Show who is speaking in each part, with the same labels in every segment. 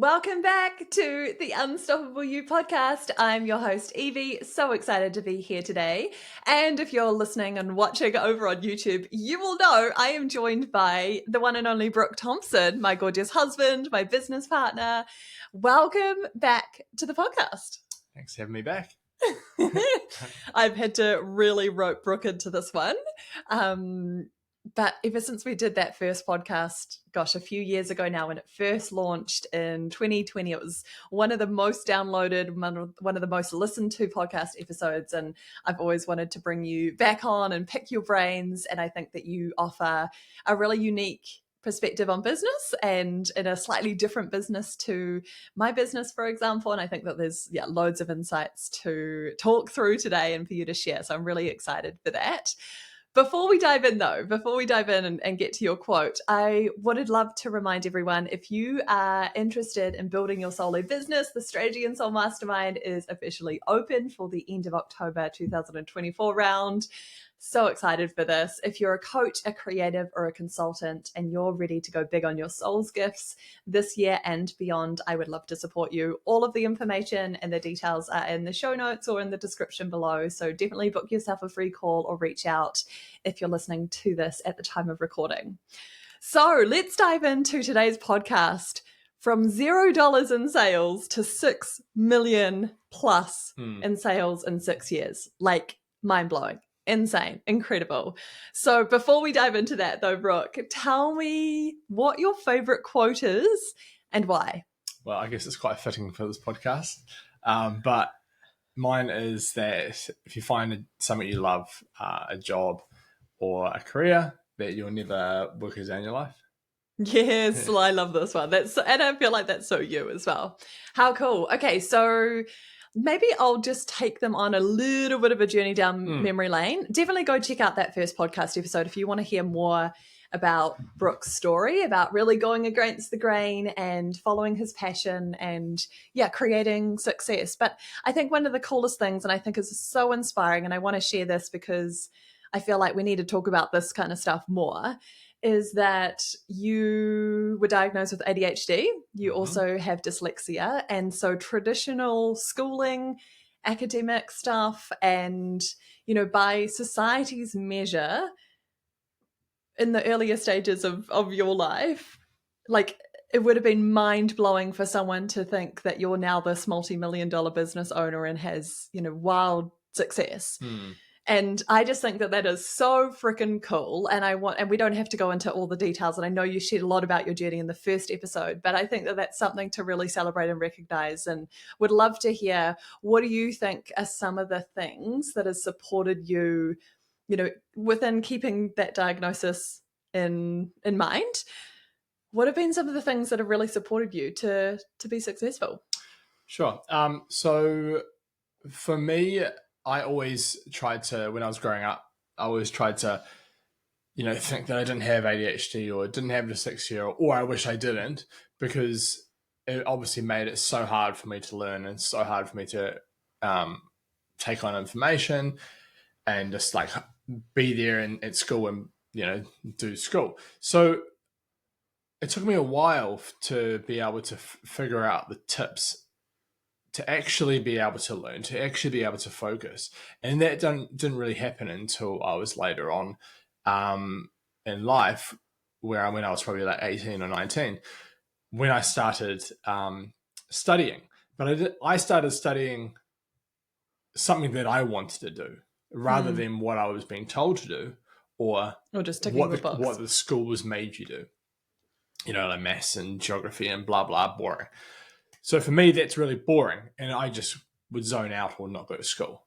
Speaker 1: Welcome back to the Unstoppable You podcast. I'm your host, Evie. So excited to be here today. And if you're listening and watching over on YouTube, you will know I am joined by the one and only Brook Thomson, my gorgeous husband, my business partner. Welcome back to the podcast.
Speaker 2: Thanks for having me back.
Speaker 1: I've had to really rope Brook into this one. But ever since we did that first podcast, gosh, a few years ago now, when it first launched in 2020, it was one of the most downloaded, one of the most listened to podcast episodes. And I've always wanted to bring you back on and pick your brains. And I think that you offer a really unique perspective on business and in a slightly different business to my business, for example. And I think that there's loads of insights to talk through today and for you to share. So I'm really excited for that. Before we dive in and get to your quote, I would love to remind everyone, if you are interested in building your solo business, the Strategy and Soul Mastermind is officially open for the end of October 2024 round. So excited for this. If you're a coach, a creative, or a consultant, and you're ready to go big on your soul's gifts this year and beyond, I would love to support you. All of the information and the details are in the show notes or in the description below. So definitely book yourself a free call or reach out if you're listening to this at the time of recording. So let's dive into today's podcast. From $0 in sales to 6 million plus in sales in 6 years. Like, mind-blowing. Insane, incredible. So before we dive into that though, Brook, tell me what your favorite quote is and why.
Speaker 2: Well, I guess it's quite fitting for this podcast. But mine is that if you find something you love, a job or a career, that you'll never work a day in your life.
Speaker 1: Yes, well, I love this one. And I feel like that's so you as well. How cool. Okay, so maybe I'll just take them on a little bit of a journey down memory lane. Definitely go check out that first podcast episode if you want to hear more about Brook's story, about really going against the grain and following his passion and creating success. But I think one of the coolest things, and I think is so inspiring, and I want to share this because I feel like we need to talk about this kind of stuff more, is that you were diagnosed with ADHD. You also have dyslexia. And so traditional schooling, academic stuff, and, by society's measure in the earlier stages of your life, like, it would have been mind-blowing for someone to think that you're now this multi-million-dollar business owner and has, wild success. And I just think that is so freaking cool. And we don't have to go into all the details. And I know you shared a lot about your journey in the first episode, but I think that that's something to really celebrate and recognize, and would love to hear, what do you think are some of the things that has supported you, within keeping that diagnosis in mind? What have been some of the things that have really supported you to be successful?
Speaker 2: Sure. So for me, I always tried to, when I was growing up, think that I didn't have ADHD or didn't have dyslexia, or I wish I didn't, because it obviously made it so hard for me to learn and so hard for me to take on information and just like be there at school and, do school. So it took me a while to be able to figure out the tips to actually be able to learn, to actually be able to focus. And that didn't really happen until I was later on in life, when I was probably like 18 or 19, when I started studying. But I started studying something that I wanted to do rather than what I was being told to do, or
Speaker 1: just ticking the box.
Speaker 2: What the schools made you do. Like maths and geography and blah, blah, boring. So for me, that's really boring, and I just would zone out or not go to school.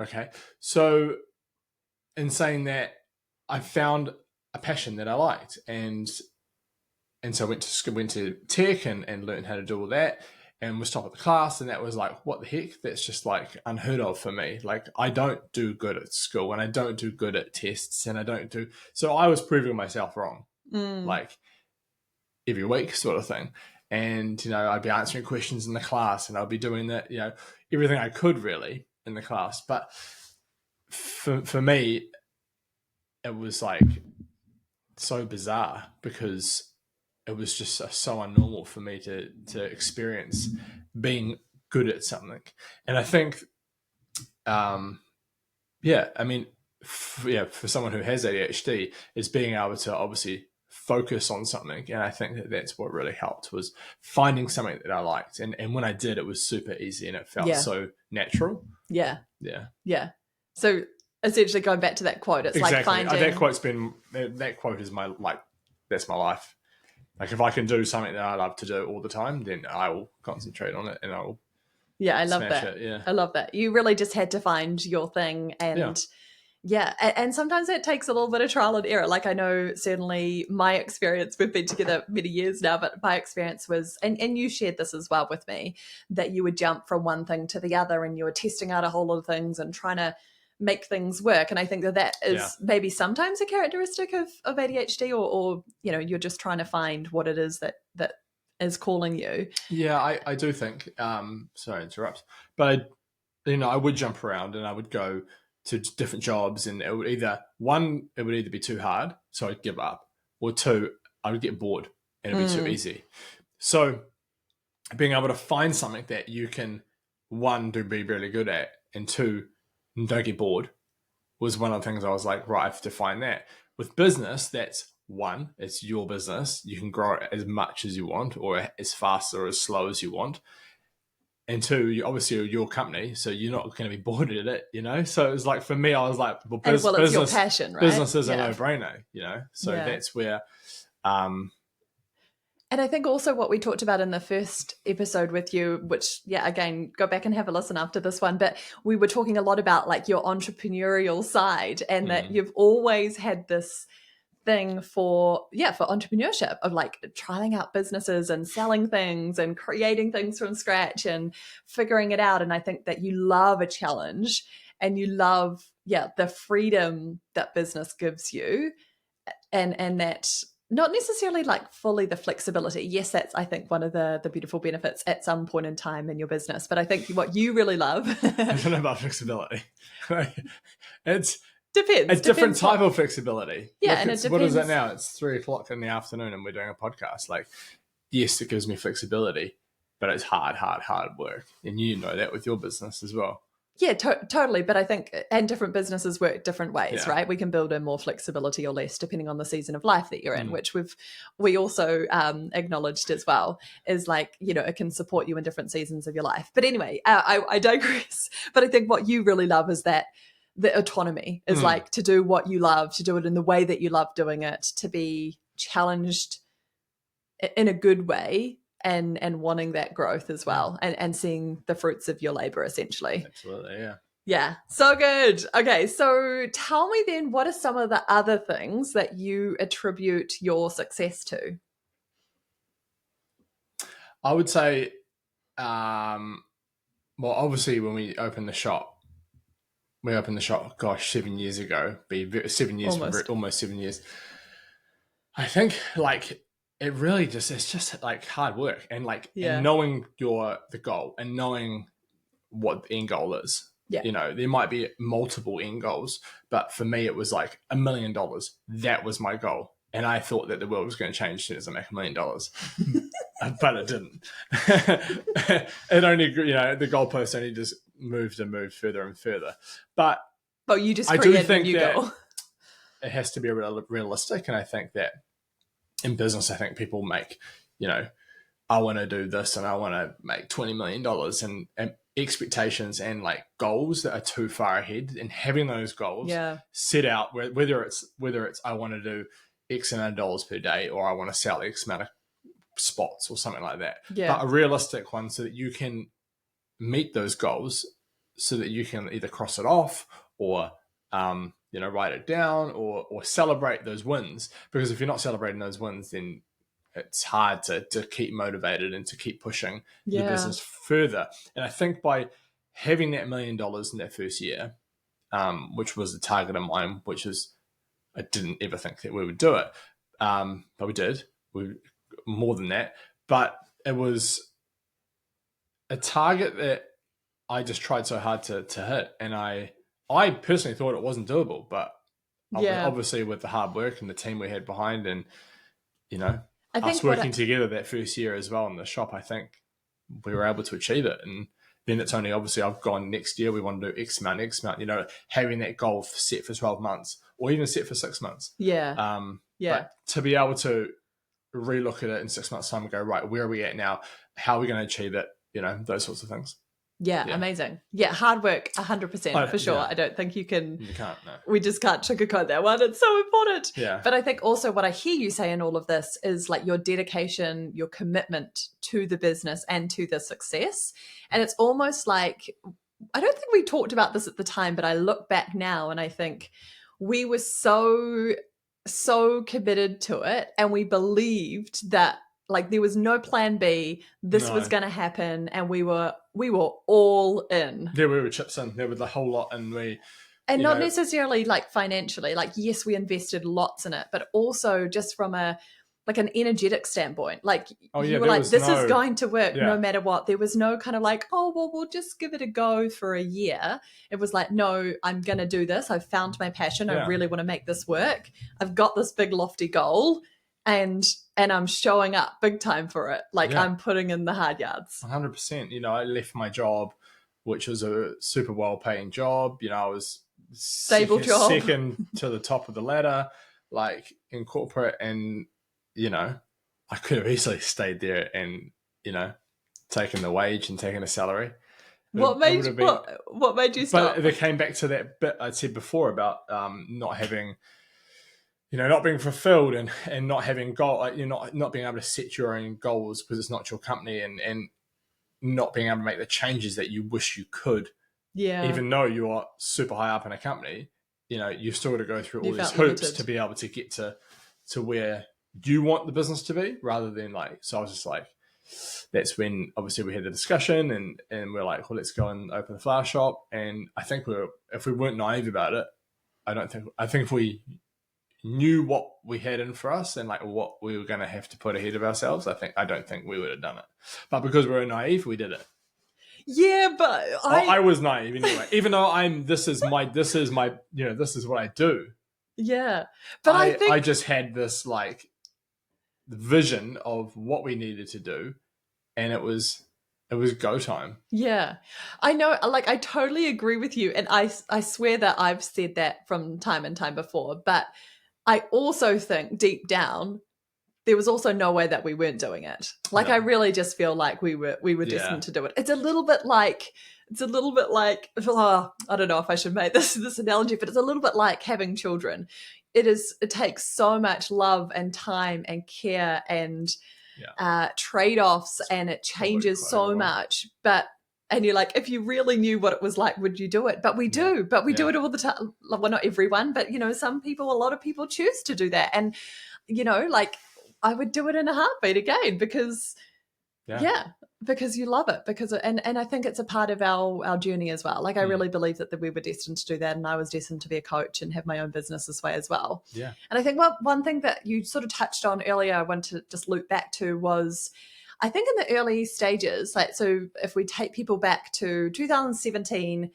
Speaker 2: Okay. So in saying that, I found a passion that I liked, and so I went to tech and learned how to do all that, and was top of the class, and that was like, what the heck? That's just like unheard of for me. Like, I don't do good at school, and I don't do good at tests, and so I was proving myself wrong, like every week sort of thing. And, I'd be answering questions in the class, and I'd be doing that, everything I could really in the class. But for me, it was like so bizarre, because it was just so unnormal for me to experience being good at something. And I think, yeah, I mean, for someone who has ADHD, is being able to obviously focus on something. And I think that that's what really helped, was finding something that I liked. And when I did, it was super easy and it felt so natural.
Speaker 1: Yeah.
Speaker 2: Yeah.
Speaker 1: Yeah. So essentially going back to that quote, it's
Speaker 2: Exactly.
Speaker 1: like finding...
Speaker 2: that quote is that's my life. Like, if I can do something that I love to do all the time, then I will concentrate on it and I will
Speaker 1: I love
Speaker 2: smash
Speaker 1: that.
Speaker 2: it. Yeah.
Speaker 1: I love that. You really just had to find your thing. And and sometimes it takes a little bit of trial and error. Like, I know certainly my experience, we've been together many years now, but my experience was, and you shared this as well with me, that you would jump from one thing to the other and you were testing out a whole lot of things and trying to make things work. And I think that is maybe sometimes a characteristic of ADHD, or you're just trying to find what it is that is calling you.
Speaker 2: Yeah, I do think, sorry to interrupt, but I would jump around and I would go to different jobs, and it would either be too hard, so I'd give up, or two, I would get bored and it'd be too easy. So being able to find something that you can, one, be really good at, and two, don't get bored, was one of the things I was like, right, I have to find that. With business, that's one, it's your business. You can grow it as much as you want, or as fast or as slow as you want. And two, obviously you're your company, so you're not going to be bored at it, So it was like, for me, I was like, well,
Speaker 1: it's
Speaker 2: business,
Speaker 1: your passion, right?
Speaker 2: Business is a no-brainer, So that's where...
Speaker 1: And I think also what we talked about in the first episode with you, which, again, go back and have a listen after this one, but we were talking a lot about like your entrepreneurial side, and that you've always had this thing for entrepreneurship, of like trying out businesses and selling things and creating things from scratch and figuring it out. And I think that you love a challenge, and you love the freedom that business gives you, and that not necessarily like fully the flexibility. Yes, that's, I think, one of the beautiful benefits at some point in time in your business. But I think what you really love...
Speaker 2: I don't know about flexibility. It's
Speaker 1: depends.
Speaker 2: A different type of flexibility.
Speaker 1: Yeah,
Speaker 2: like,
Speaker 1: and it depends.
Speaker 2: What is it now? It's 3:00 in the afternoon and we're doing a podcast. Like, yes, it gives me flexibility, but it's hard work. And you know that with your business as well.
Speaker 1: Yeah, totally. But I think, and different businesses work different ways, right? We can build in more flexibility or less depending on the season of life that you're in, which we also acknowledged as well, is like, it can support you in different seasons of your life. But anyway, I digress. But I think what you really love is that the autonomy is like to do what you love, to do it in the way that you love doing it, to be challenged in a good way, and wanting that growth as well, and seeing the fruits of your labor, essentially.
Speaker 2: Absolutely, yeah.
Speaker 1: Yeah, so good. Okay, so tell me then, what are some of the other things that you attribute your success to?
Speaker 2: I would say, well, obviously when we opened the shop, gosh, 7 years ago, 7 years, almost 7 years. I think, like, it's just like hard work, and like, and knowing the goal, and knowing what the end goal is.
Speaker 1: Yeah.
Speaker 2: There might be multiple end goals, but for me, it was like $1 million. That was my goal. And I thought that the world was going to change as soon as I make $1 million, but it didn't. It only, the goalpost only just moved and moved further and further. But
Speaker 1: you just created a new goal.
Speaker 2: It has to be realistic. And I think that in business, I think people make, I want to do this and I want to make $20 million, and expectations and like goals that are too far ahead, and having those goals set out, whether it's I want to do X amount of dollars per day, or I want to sell X amount of spots or something like that. But a realistic one, so that you can meet those goals, so that you can either cross it off, or write it down, or celebrate those wins. Because if you're not celebrating those wins, then it's hard to keep motivated and to keep pushing the business further. And I think by having that $1 million in that first year, which was the target of mine, which is, I didn't ever think that we would do it. But we did. More than that. But it was a target that I just tried so hard to hit. And I personally thought it wasn't doable, but obviously with the hard work and the team we had behind, and
Speaker 1: I think
Speaker 2: us working together that first year as well in the shop, I think we were able to achieve it. And then it's only obviously I've gone next year, we want to do X amount, having that goal set for 12 months or even set for 6 months.
Speaker 1: Yeah.
Speaker 2: But to be able to relook at it in 6 months' time and go, right, where are we at now? How are we going to achieve it? Those sorts of things.
Speaker 1: Yeah, amazing. Yeah, hard work, 100% for sure.
Speaker 2: Yeah.
Speaker 1: I don't think you can't,
Speaker 2: no.
Speaker 1: We just can't sugarcoat that one. It's so important.
Speaker 2: Yeah.
Speaker 1: But I think also what I hear you say in all of this is like your dedication, your commitment to the business and to the success. And it's almost like, I don't think we talked about this at the time, but I look back now and I think we were so committed to it, and we believed that like there was no plan B. This was going to happen, and we were all in.
Speaker 2: Yeah, we were chips in. There was the whole lot, and
Speaker 1: not necessarily like financially. Like yes, we invested lots in it, but also just from an energetic standpoint. Like you were like, this is going to work no matter what. There was no kind of like, oh well, we'll just give it a go for a year. It was like, no, I'm going to do this. I've found my passion. I really want to make this work. I've got this big lofty goal, and I'm showing up big time for it. Like I'm putting in the hard yards.
Speaker 2: 100%. I left my job, which was a super well-paying job. I was
Speaker 1: stable job,
Speaker 2: second to the top of the ladder, like in corporate, and I could have easily stayed there and taken the wage and taken a salary.
Speaker 1: What made you stop?
Speaker 2: But it came back to that bit I said before about not having, not being fulfilled and not having goal, not being able to set your own goals because it's not your company, and not being able to make the changes that you wish you could.
Speaker 1: Yeah.
Speaker 2: Even though you are super high up in a company, you've still got to go through all these hoops to be able to get to where you want the business to be, rather than so I was just like, that's when obviously we had the discussion and we're like, well, let's go and open the flower shop. And I think if we weren't naive about it, I think if we knew what we had in for us and like what we were going to have to put ahead of ourselves, I don't think we would have done it. But because we were naive, we did it.
Speaker 1: Yeah, but
Speaker 2: I was naive anyway. Even though this is what I do.
Speaker 1: Yeah, but
Speaker 2: I just had this like vision of what we needed to do, and it was go time.
Speaker 1: Yeah, I know. Like, I totally agree with you, and I swear that I've said that from time and time before. But I also think deep down there was also no way that we weren't doing it. Like, I really just feel like we were destined to do it. It's a little bit like I don't know if I should make this analogy, but it's a little bit like having children. It takes so much love and time and care and trade-offs, and it changes so much. And you're like, if you really knew what it was like, would you do it? But we do. But we do it all the time. Well, not everyone, but a lot of people choose to do that. And like, I would do it in a heartbeat again because because you love it, and I think it's a part of our journey as well. Like, I really believe that we were destined to do that, and I was destined to be a coach and have my own business this way as well.
Speaker 2: Yeah.
Speaker 1: And I think one thing that you sort of touched on earlier, I want to just loop back to, was I think in the early stages, like, so if we take people back to 2017,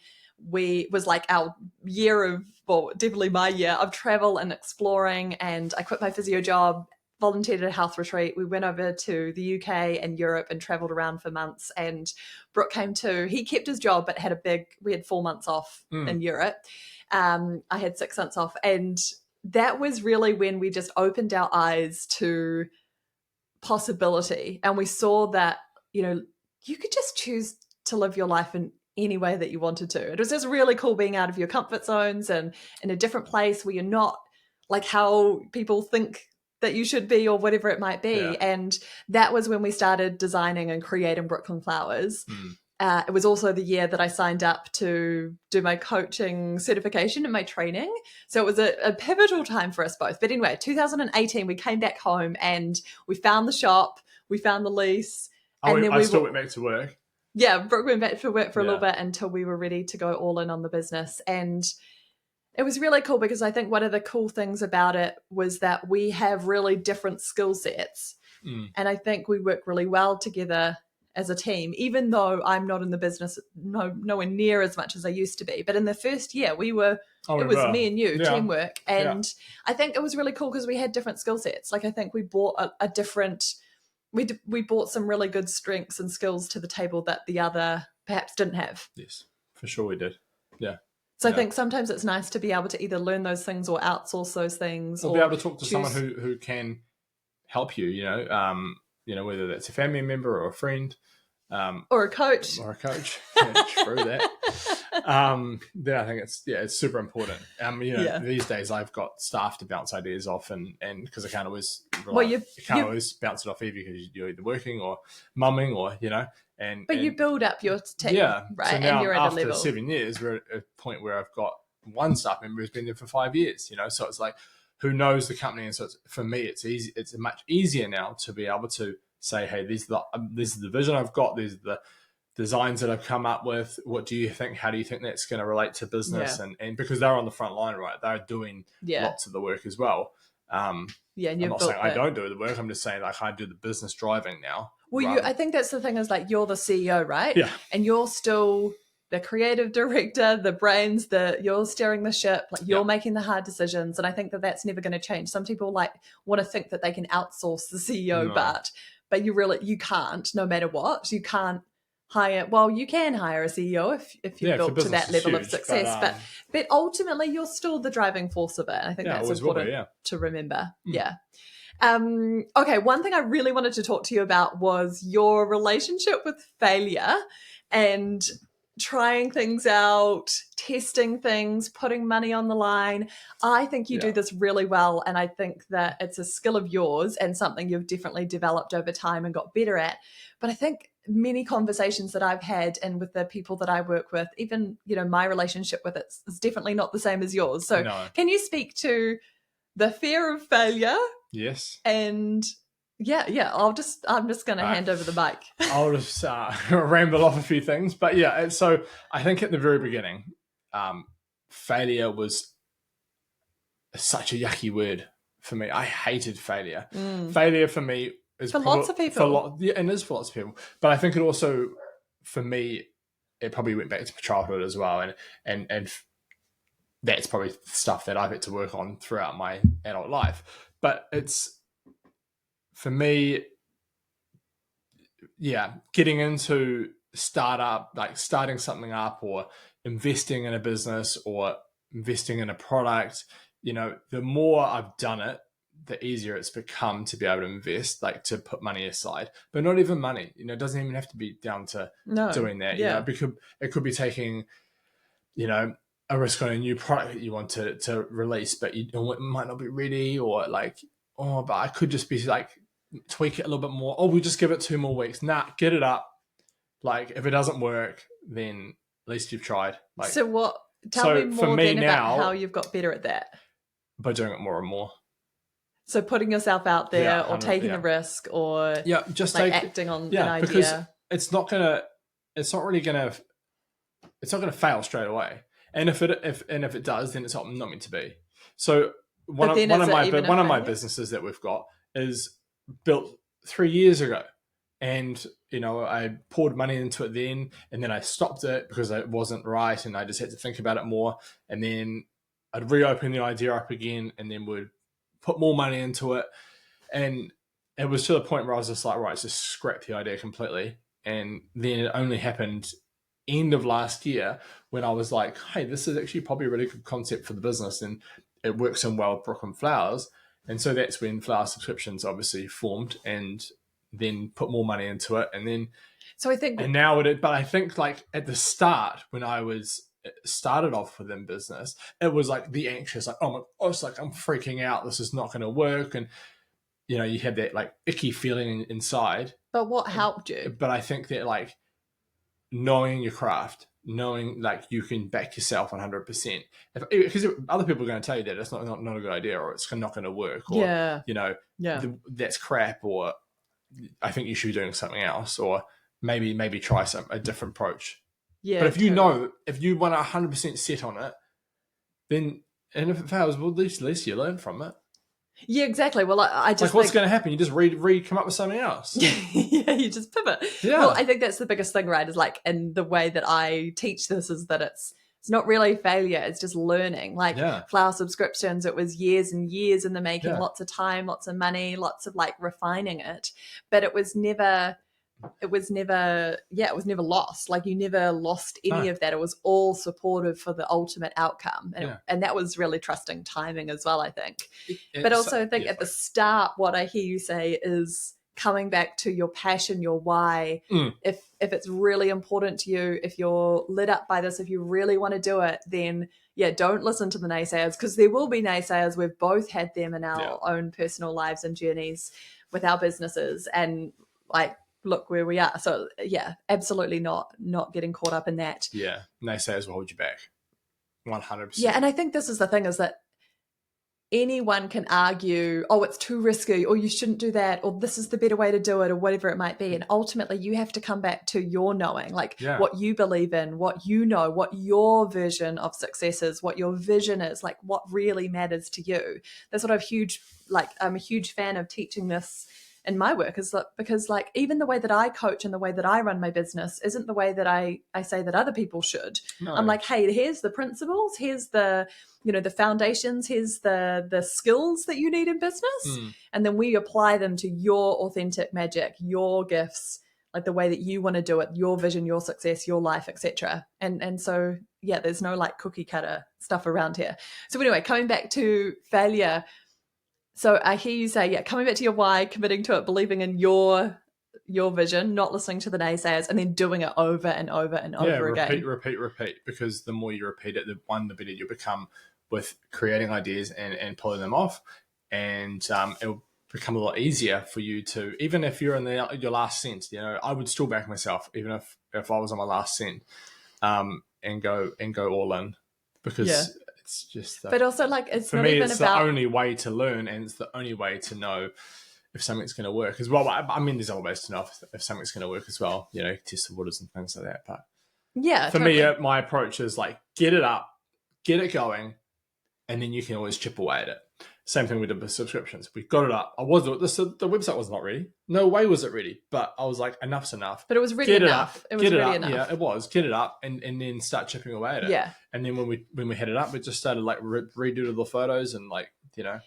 Speaker 1: was like our year of, well, definitely my year of travel and exploring, and I quit my physio job, volunteered at a health retreat. We went over to the UK and Europe and traveled around for months. And Brook came too. He kept his job, but we had 4 months off in Europe. I had 6 months off. And that was really when we just opened our eyes to possibility. And we saw that, you could just choose to live your life in any way that you wanted to. It was just really cool being out of your comfort zones and in a different place where you're not like how people think that you should be or whatever it might be. Yeah. And that was when we started designing and creating Brooklyn Flowers. It was also the year that I signed up to do my coaching certification and my training. So it was a pivotal time for us both. But anyway, 2018, we came back home and we found the shop, we found the lease. And then
Speaker 2: I still went back to work.
Speaker 1: Yeah, Brooke went back to work for a little bit until we were ready to go all in on the business. And it was really cool because I think one of the cool things about it was that we have really different skill sets. And I think we work really well together. as a team, even though I'm not in the business nowhere near as much as I used to be. But in the first year, it was me and you, teamwork. And I think it was really cool because we had different skill sets. Like I think we brought a different, we brought some really good strengths and skills to the table that the other perhaps didn't have.
Speaker 2: Yes, for sure we did. Yeah.
Speaker 1: So I think sometimes it's nice to be able to either learn those things or outsource those things,
Speaker 2: or be able to talk to someone who can help you. Whether that's a family member or a friend,
Speaker 1: or a coach.
Speaker 2: Yeah, true that. Then I think it's super important. These days I've got staff to bounce ideas off, and because I can't always always bounce it off Evie because you're either working or mumming or But
Speaker 1: you build up your team, right?
Speaker 2: So now
Speaker 1: and you're at
Speaker 2: after
Speaker 1: a level.
Speaker 2: 7 years, we're at a point where I've got one staff member who's been there for 5 years. So it's like, who knows the company, and so for me, it's easy. It's much easier now to be able to say, hey, this is the vision I've got. These are the designs that I've come up with. What do you think? How do you think that's going to relate to business? And because they're on the front line, right? They're doing lots of the work as well.
Speaker 1: And
Speaker 2: I'm not saying I don't do the work. I'm just saying like I do the business driving now.
Speaker 1: Well, I think that's the thing is like you're the CEO, right?
Speaker 2: Yeah.
Speaker 1: And you're still the creative director, the brains, you're steering the ship, like you're making the hard decisions. And I think that that's never going to change. Some people want to think that they can outsource the CEO, but you can't, no matter what. You can't you can hire a CEO if you're built to that level of success, but ultimately you're still the driving force of it. I think that's important to remember. Yeah. Okay, one thing I really wanted to talk to you about was your relationship with failure and trying things out, testing things, putting money on the line. I think you do this really well, and I think that it's a skill of yours and something you've definitely developed over time and got better at. But I think many conversations that I've had and with the people that I work with, even my relationship with it is definitely not the same as yours. So can you speak to the fear of failure?
Speaker 2: Yes.
Speaker 1: And I'm just going to hand over the mic.
Speaker 2: I'll just ramble off a few things, but so I think at the very beginning, failure was such a yucky word for me. I hated failure. Failure for me is
Speaker 1: lots of people.
Speaker 2: And it is for lots of people. But I think it also, for me, it probably went back to childhood as well, and that's probably stuff that I've had to work on throughout my adult life. But it's, for me, getting into startup, like starting something up or investing in a business or investing in a product, the more I've done it, the easier it's become to be able to invest, like to put money aside, but not even money. It doesn't even have to be down to doing that. It could be taking, a risk on a new product that you want to release, but it might not be ready, or but I could just be like, tweak it a little bit more. Oh, we'll just give it 2 more weeks. Nah, get it up. Like, if it doesn't work, then at least you've tried.
Speaker 1: Tell me more then about how you've got better at that.
Speaker 2: By doing it more and more.
Speaker 1: So putting yourself out there, or taking the risk, or
Speaker 2: just
Speaker 1: acting on an idea.
Speaker 2: Because it's not gonna fail straight away. And if it does, then it's not meant to be. So one of my businesses that we've got is built 3 years ago, and I poured money into it then, and then I stopped it because it wasn't right, and I just had to think about it more, and then I'd reopen the idea up again, and then would put more money into it, and it was to the point where I was just like, right, just scrap the idea completely. And then it only happened end of last year when I was like, hey, this is actually probably a really good concept for the business, and it works in well with Brook and Flowers. And so that's when Flower Subscriptions obviously formed, and then put more money into it. And then, but I think like at the start, when I started off within business, it was like the anxious, like, oh my gosh, like I'm freaking out. This is not going to work. And, you had that like icky feeling inside.
Speaker 1: But what helped you?
Speaker 2: But I think that like knowing your craft, knowing like you can back yourself 100%, because other people are going to tell you that it's not a good idea, or it's not going to work, or that's crap, or I think you should be doing something else, or maybe try a different approach. But if you want 100% set on it, then, and if it fails, well, at least you learn from it.
Speaker 1: Yeah, exactly. Well, I just
Speaker 2: Like, what's
Speaker 1: think,
Speaker 2: going to happen? You just come up with something else.
Speaker 1: yeah, you just pivot.
Speaker 2: Yeah.
Speaker 1: Well, I think that's the biggest thing, right? Is like, and the way that I teach this is that it's not really failure, it's just learning. Like
Speaker 2: Yeah.
Speaker 1: flower subscriptions, it was years and years in the making,
Speaker 2: Yeah.
Speaker 1: lots of time, lots of money, lots of like refining it. But it was never lost. Like you never lost any
Speaker 2: No.
Speaker 1: of that. It was all supportive for the ultimate outcome. And,
Speaker 2: Yeah.
Speaker 1: and that was really trusting timing as well, I think. But
Speaker 2: It's,
Speaker 1: also I think
Speaker 2: yeah,
Speaker 1: at the start, what I hear you say is coming back to your passion, your why. If it's really important to you, if you're lit up by this, if you really want to do it, then yeah, don't listen to the naysayers, because there will be naysayers. We've both had them in our own personal lives and journeys with our businesses, and like, look where we are. So yeah, absolutely not getting caught up in that.
Speaker 2: Yeah, naysayers will hold you back, 100%.
Speaker 1: Yeah, and I think this is the thing, is that anyone can argue, oh, it's too risky, or you shouldn't do that, or this is the better way to do it, or whatever it might be. And ultimately you have to come back to your knowing, like what you believe in, what you know, what your version of success is, what your vision is, like what really matters to you. That's what I'm a huge fan of teaching this in my work, is that because like even the way that I coach and the way that I run my business isn't the way that I say that other people should. No. I'm like, hey, here's the principles, here's the the foundations, here's the skills that you need in business, and then we apply them to your authentic magic, your gifts, like the way that you want to do it, your vision, your success, your life, etc. And so yeah, there's no like cookie cutter stuff around here. So anyway, coming back to failure. So I hear you say, yeah, coming back to your why, committing to it, believing in your vision, not listening to the naysayers, and then doing it over and over and over again.
Speaker 2: Repeat. Because the more you repeat it, the better you become with creating ideas and pulling them off. And it'll become a lot easier for you to, even if you're in your last cent, I would still back myself, even if I was on my last cent, and go all in, because it's just
Speaker 1: but also like it's
Speaker 2: for
Speaker 1: not
Speaker 2: me
Speaker 1: even
Speaker 2: it's
Speaker 1: about
Speaker 2: the only way to learn, and it's the only way to know if something's going to work as well. I mean, there's other ways to know if something's going to work as well, test the waters and things like that. But
Speaker 1: yeah,
Speaker 2: for me, my approach is like, get it up, get it going, and then you can always chip away at it. Same thing we did with subscriptions. We got it up. The website was not ready. No way was it ready. But I was like, enough's enough.
Speaker 1: But it was ready enough. It was ready enough.
Speaker 2: Yeah, it was. Get it up and then start chipping away at it.
Speaker 1: Yeah.
Speaker 2: And then when we had it up, we just started like redo the photos and like,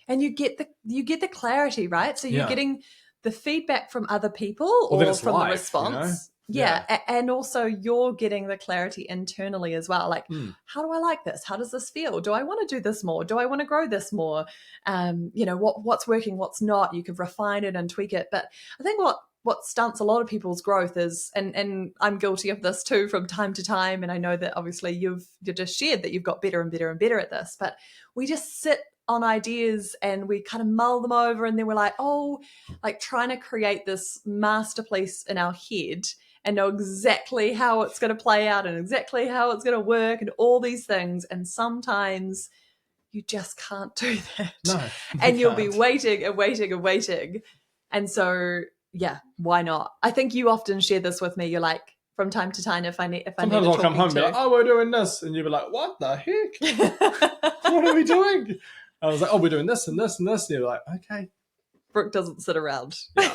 Speaker 1: And you get the clarity, right? So you're getting the feedback from other people or from the response. Yeah. And also you're getting the clarity internally as well. Like, how do I like this? How does this feel? Do I want to do this more? Do I want to grow this more? What's working, what's not? You can refine it and tweak it. But I think what stunts a lot of people's growth is, and I'm guilty of this too from time to time, and I know that obviously you just shared that you've got better and better and better at this, but we just sit on ideas and we kind of mull them over, and then we're like, like trying to create this masterpiece in our head and know exactly how it's going to play out and exactly how it's going to work and all these things. And sometimes you just can't do that.
Speaker 2: No,
Speaker 1: and you'll be waiting and waiting and waiting. And so, yeah, why not? I think you often share this with me. You're like, from time to time, sometimes
Speaker 2: I'll come home and be like, oh, we're doing this. And you'll be like, what the heck? What are we doing? I was like, oh, we're doing this and this and this. And you're like, okay.
Speaker 1: Brook doesn't sit around. Yeah.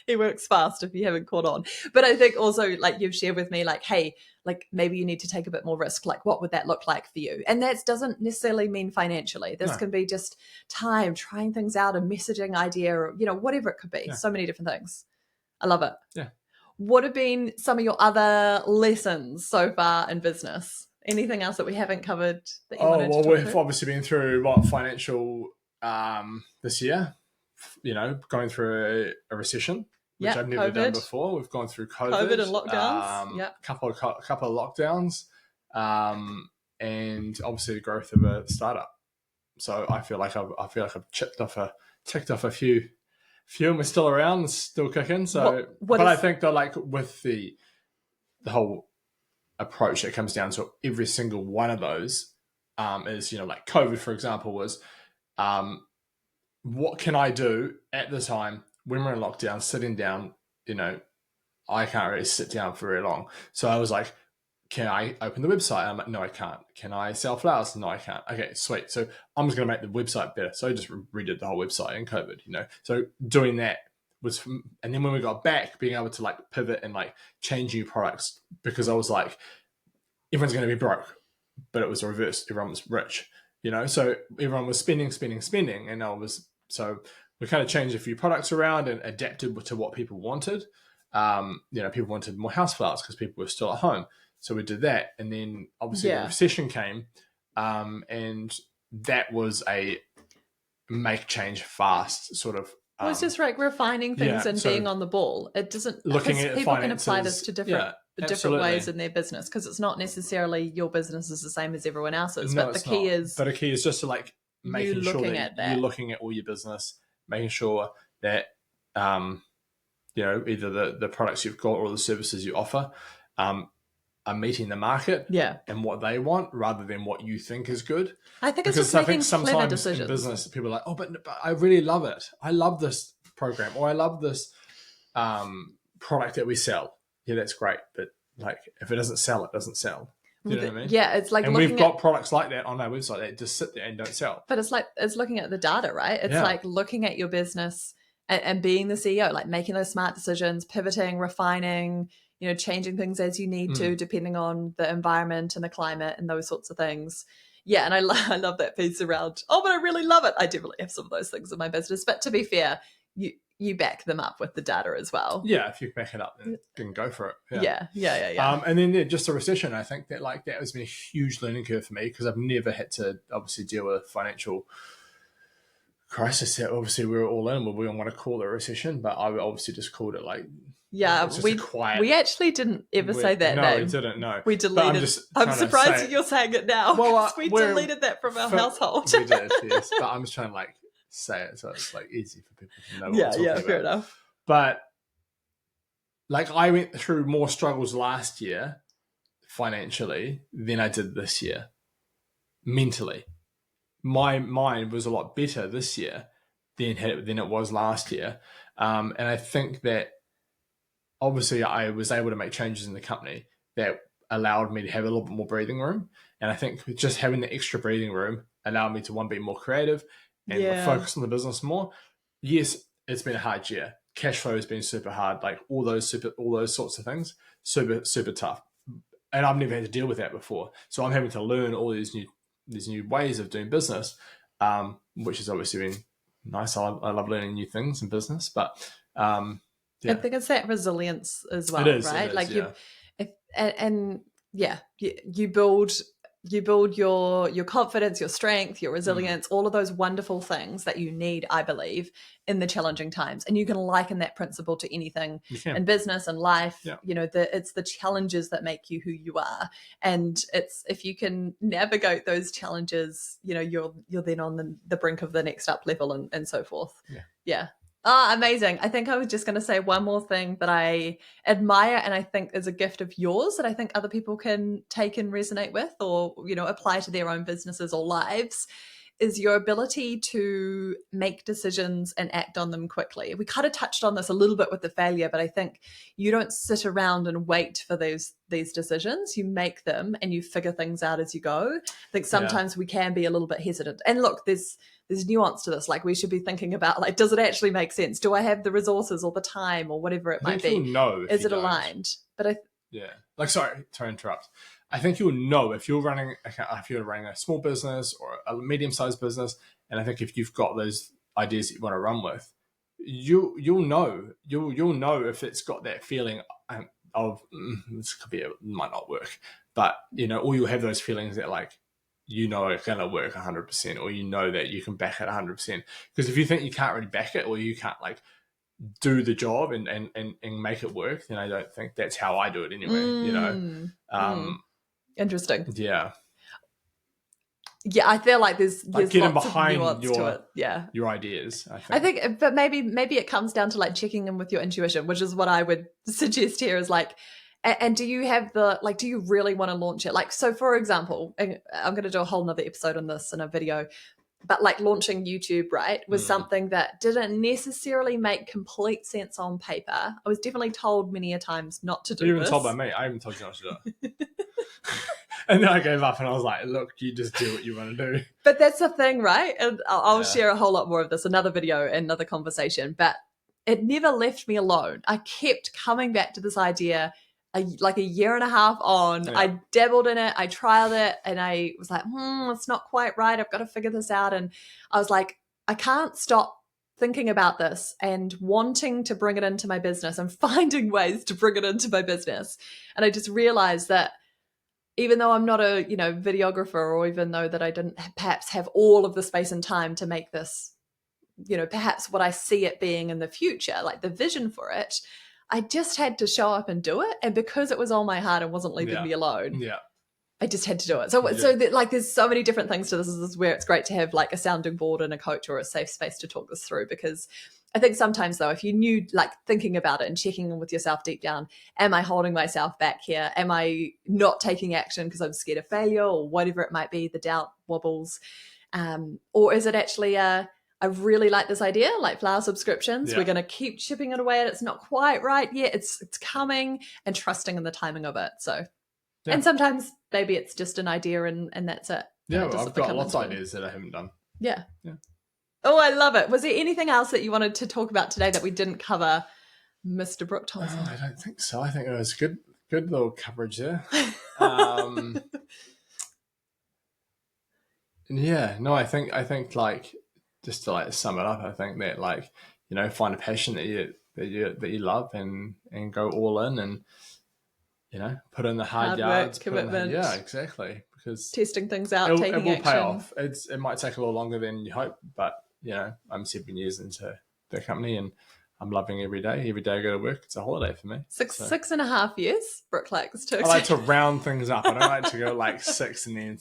Speaker 1: He works fast, if you haven't caught on. But I think also, like you've shared with me, like, hey, like maybe you need to take a bit more risk. Like, what would that look like for you? And that doesn't necessarily mean financially. This can be just time, trying things out, a messaging idea, or, whatever it could be. Yeah. So many different things. I love it.
Speaker 2: Yeah.
Speaker 1: What have been some of your other lessons so far in business? Anything else that we haven't covered that you wanted to talk
Speaker 2: we've
Speaker 1: through?
Speaker 2: Obviously been through financial this year, going through a recession, which I've never done before. We've gone through COVID
Speaker 1: and lockdowns,
Speaker 2: couple of lockdowns, and obviously the growth of a startup. So I feel like I've ticked off a few, and we're still around, still kicking. So, I think that like with the whole approach that comes down to every single one of those is, like COVID, for example, was what can I do at the time when we're in lockdown, sitting down, I can't really sit down for very long. So I was like, can I open the website? And I'm like, no, I can't. Can I sell flowers? No, I can't. Okay, sweet. So I'm just going to make the website better. So I just redid the whole website in COVID, So doing that was, and then when we got back, being able to like pivot and like change new products, because I was like, everyone's going to be broke, but it was the reverse. Everyone was rich, So everyone was spending, and so we kind of changed a few products around and adapted to what people wanted. People wanted more house flowers because people were still at home. So we did that. And then obviously the recession came, and that was a make change fast sort of.
Speaker 1: Well, it's just like refining things and being on the ball. It doesn't,
Speaker 2: looking at
Speaker 1: people
Speaker 2: finances,
Speaker 1: can apply this to different ways in their business, because it's not necessarily your business is the same as everyone else's.
Speaker 2: No,
Speaker 1: but the key is
Speaker 2: just to like making sure that you're looking at all your business, making sure that either the products you've got or the services you offer are meeting the market and what they want, rather than what you think is good.
Speaker 1: I think it's just making clever decisions.
Speaker 2: In business, people are like, oh, but I really love it. I love this program, or I love this product that we sell. Yeah, that's great. But like, if it doesn't sell, it doesn't sell. Do you know what I mean?
Speaker 1: Yeah, it's like,
Speaker 2: and we've got products like that on our website that just sit there and don't sell.
Speaker 1: But it's looking at the data, right? It's like looking at your business and being the CEO, like making those smart decisions, pivoting, refining, changing things as you need to, depending on the environment and the climate and those sorts of things. Yeah, and I love that piece around, oh, but I really love it. I definitely have some of those things in my business. But to be fair, you back them up with the data as well.
Speaker 2: Yeah, if you back it up, then go for it.
Speaker 1: Yeah.
Speaker 2: And then just the recession, I think that has been a huge learning curve for me, because I've never had to obviously deal with financial crisis that obviously we were all in. We don't want to call it a recession, but I obviously just called it like,
Speaker 1: we actually didn't ever say that name.
Speaker 2: No, we didn't. No,
Speaker 1: we deleted. I'm surprised that you're saying it now. Well, we deleted that from our household.
Speaker 2: We did, yes. But I'm just trying to like say it so it's like easy for people to know. What I'm talking
Speaker 1: fair
Speaker 2: about.
Speaker 1: Enough.
Speaker 2: But like, I went through more struggles last year financially than I did this year mentally. My mind was a lot better this year than it was last year, and I think that obviously I was able to make changes in the company that allowed me to have a little bit more breathing room. And I think just having the extra breathing room allowed me to, one, be more creative and focus on the business more. Yes, it's been a hard year. Cash flow has been super hard, like all those sorts of things, super, super tough. And I've never had to deal with that before. So I'm having to learn all these new ways of doing business, which has obviously been nice. I love learning new things in business, but I
Speaker 1: think it's that resilience as well, right? You build your confidence, your strength, your resilience, all of those wonderful things that you need, I believe, in the challenging times. And you can liken that principle to anything in business and life.
Speaker 2: Yeah.
Speaker 1: It's the challenges that make you who you are. And it's, if you can navigate those challenges, you're then on the brink of the next up level and so forth. Yeah. Amazing. I think I was just going to say one more thing that I admire and I think is a gift of yours that I think other people can take and resonate with, or, apply to their own businesses or lives, is your ability to make decisions and act on them quickly. We kind of touched on this a little bit with the failure, but I think you don't sit around and wait for these decisions. You make them and you figure things out as you go. I think sometimes we can be a little bit hesitant. And look, there's nuance to this. Like, we should be thinking about, like, does it actually make sense? Do I have the resources or the time or whatever it might be? Is it aligned? But
Speaker 2: sorry to interrupt. I think you'll know if you're running a small business or a medium-sized business, and I think if you've got those ideas that you want to run with, you'll know if it's got that feeling of this might not work, but or you'll have those feelings that like it's going to work 100%, or that you can back it 100%. Because if you think you can't really back it, or you can't like do the job and make it work, then I don't think that's how I do it anyway.
Speaker 1: Interesting.
Speaker 2: Yeah,
Speaker 1: I feel like there's
Speaker 2: getting
Speaker 1: lots
Speaker 2: behind
Speaker 1: of nuance to it. Yeah,
Speaker 2: your ideas.
Speaker 1: I think, but maybe it comes down to like checking in with your intuition, which is what I would suggest here. Is like, and do you have do you really want to launch it? Like, so for example, and I'm going to do a whole nother episode on this in a video, but like launching YouTube, right, was something that didn't necessarily make complete sense on paper. I was definitely told many a times not to do this.
Speaker 2: You were even told by me. I even told you not to do it. And then I gave up and I was like, look, you just do what you want to do.
Speaker 1: But that's the thing, right? And I'll share a whole lot more of this, another video, another conversation, but it never left me alone. I kept coming back to this idea like a year and a half on. I dabbled in it, I trialed it, and I was like, it's not quite right. I've got to figure this out. And I was like, I can't stop thinking about this and wanting to bring it into my business and finding ways to bring it into my business. And I just realized that even though I'm not a, videographer, or even though that I didn't perhaps have all of the space and time to make this, perhaps what I see it being in the future, like the vision for it, I just had to show up and do it. And because it was on my heart and wasn't leaving me alone, I just had to do it. So there's so many different things to this. This is where it's great to have like a sounding board and a coach or a safe space to talk this through, because I think sometimes though, if you knew, like thinking about it and checking in with yourself deep down, am I holding myself back here? Am I not taking action because I'm scared of failure or whatever it might be, the doubt wobbles? Or is it actually I really like this idea, like flower subscriptions. We're going to keep chipping it away and it's not quite right yet. It's coming, and trusting in the timing of it. So, and sometimes maybe it's just an idea and that's it.
Speaker 2: Yeah, well, I've got lots of ideas that I haven't done.
Speaker 1: Yeah. Oh, I love it. Was there anything else that you wanted to talk about today that we didn't cover, Mr. Brook Thomson?
Speaker 2: I don't think so. I think it was good little coverage there. I think like, just to like sum it up, I think that like, find a passion that you love and go all in, and put in the hard yards,
Speaker 1: work, commitment.
Speaker 2: Exactly. Because
Speaker 1: testing things out, taking
Speaker 2: it will
Speaker 1: action.
Speaker 2: pay off. It might take a little longer than you hope, but I'm 7 years into the company and I'm loving every day. Every day I go to work, it's a holiday for me.
Speaker 1: 6.5 years. Brooke likes to.
Speaker 2: I like to round things up. I don't like to go like 6 and then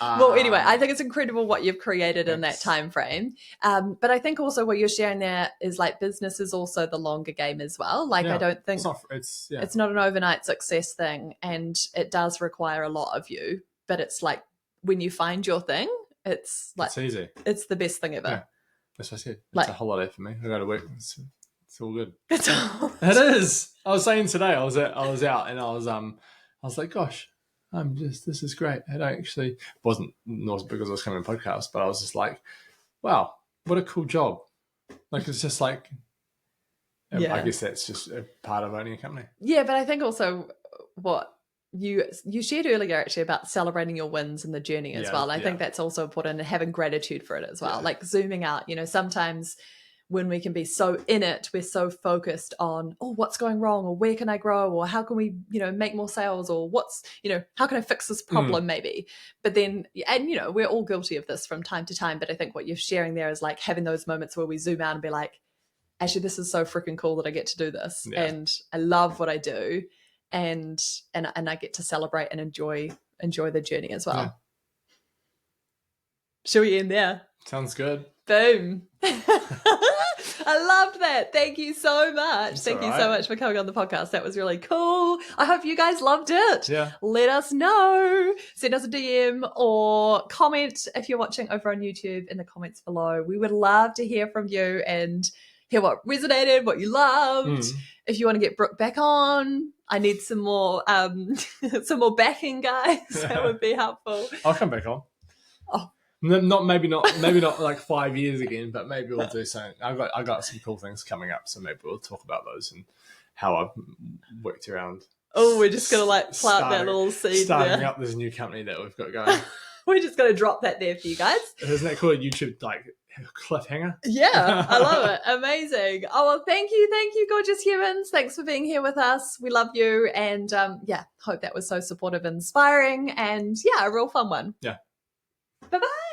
Speaker 1: Well, anyway, I think it's incredible what you've created in that time frame. But I think also what you're sharing there is like business is also the longer game as well. Like I don't think it's not an overnight success thing, and it does require a lot of you. But it's like when you find your thing, it's like
Speaker 2: it's easy.
Speaker 1: It's the best thing ever.
Speaker 2: Yeah. That's what I said. It's a holiday for me. I go to work. It's all good.
Speaker 1: It
Speaker 2: is. I was saying today, I was out and I was like, gosh. This is great. It actually wasn't because I was coming to a podcast, but I was just like, wow, what a cool job. Like, it's just like, I guess that's just a part of owning a company.
Speaker 1: Yeah, but I think also what you shared earlier actually about celebrating your wins in the journey as well. I think that's also important, and having gratitude for it as well. Like zooming out, sometimes when we can be so in it, we're so focused on, what's going wrong, or where can I grow, or how can we, make more sales, or what's, how can I fix this problem maybe? But then, and, we're all guilty of this from time to time. But I think what you're sharing there is like having those moments where we zoom out and be like, actually, this is so freaking cool that I get to do this. Yeah. And I love what I do. And I get to celebrate and enjoy the journey as well. Yeah. Shall we end there?
Speaker 2: Sounds good.
Speaker 1: Boom. I loved that. Thank you so much. Thank you so much for coming on the podcast. That was really cool. I hope you guys loved it.
Speaker 2: Yeah.
Speaker 1: Let us know. Send us a DM or comment if you're watching over on YouTube in the comments below. We would love to hear from you and hear what resonated, what you loved. If you want to get Brook back on, I need some more backing, guys. That would be helpful.
Speaker 2: I'll come back on.
Speaker 1: Oh.
Speaker 2: Maybe not like 5 years again, but maybe we'll do something. I got some cool things coming up, so maybe we'll talk about those and how I've worked around.
Speaker 1: Oh, we're just gonna like plant that little seed.
Speaker 2: Starting up this new company that we've got going.
Speaker 1: We're just gonna drop that there for you guys.
Speaker 2: Isn't that called a YouTube like cliffhanger?
Speaker 1: Yeah, I love it. Amazing. Oh well, thank you, gorgeous humans. Thanks for being here with us. We love you, and hope that was so supportive, inspiring, and a real fun one.
Speaker 2: Yeah.
Speaker 1: Bye-bye.